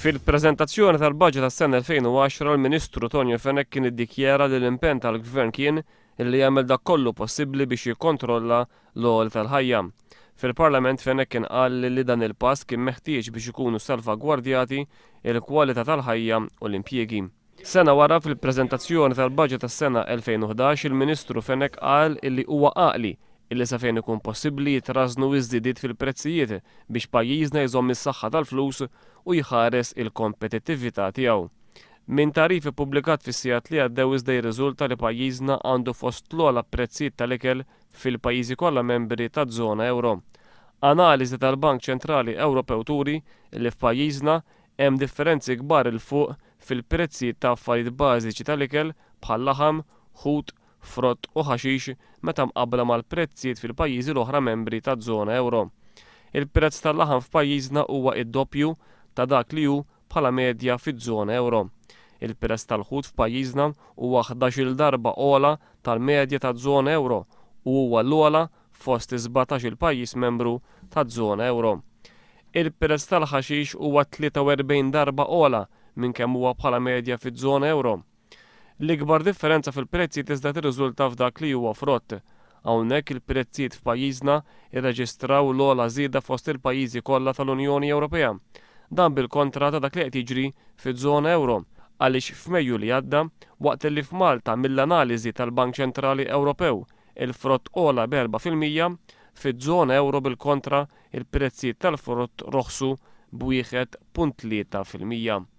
Fil-preżentazzjoni tal-Baġit tas-sena 2010 il-Ministru Tonio Fenech kien iddikjara li l-impenn tal-Gvern kien illi jagħmel dak kollu possibbli biex jikkontrolla l-għoli tal-ħajja. Fil-Parlament Fenech kien qal li dan il-pass kien meħtieġ biex ikunu salvagwardjati il-kwalità tal-ħajja u l-impjiegi. Sena wara fil-preżentazzjoni tal-Baġit tas-sena 2011 il-Ministru Fenech qal illi huwa għaqli illi sa fejn ikun possibbli jitrażnu iż-żidiet fil-prezzijiet biex pajjiżna jżomm is-saħħa tal-flus u jħares il-kompetittività tiegħu. Min tarif ippubblikat fis-sigħat li għaddew iżda jirriżulta li pajjiżna għandu fost l-ogħla prezzijiet tal-ikel fil-pajjiżi kollha membri taż-żona euro. Analiżi tal-Bank Ċentrali Ewropew turi li f'pajjiżna hemm differenzi kbar il fuq fil-prezzijiet ta' affarijiet bażiċi tal-ikel bħal laħam, ħut, frott u ħaxix meta mqabbla mal-prezzijiet fil-pajjiżi l-oħra membri taż-żona euro. Il-prezz tal-laħam f'pajjiżna huwa id-doppju ta' dak li hu bħala medja fiż-żona euro. Il-prezz tal-ħut f'pajjiżna huwa 11-il darba ogħla tal-medja taż-żona euro u huwa l-ogħla fost 17 pajjiż membru taż-żona euro. Il-prezz tal-ħaxix huwa 43 darba ogħla minn kemm huwa bħala medja fiż-żona euro. L-ikbar differenza fil-prezzijiet iżda tirriżulta f'dak li huwa frott. Hawnhekk il-prezzijiet f'pajjiżna irreġistraw l-ogħla żieda fost il-pajjiżi kollha tal-Unjoni Ewropea. Dan bil-kontra ta' dak li qed jiġri fiż-żona euro għaliex f'Mejju li għadda waqt li f'Malta mill-analiżi tal-Bank Ċentrali Ewropew il-frott ogħla b'4%, fiż-żona euro bil-kontra il-prezzijiet tal-frott roħsu b'1.3%.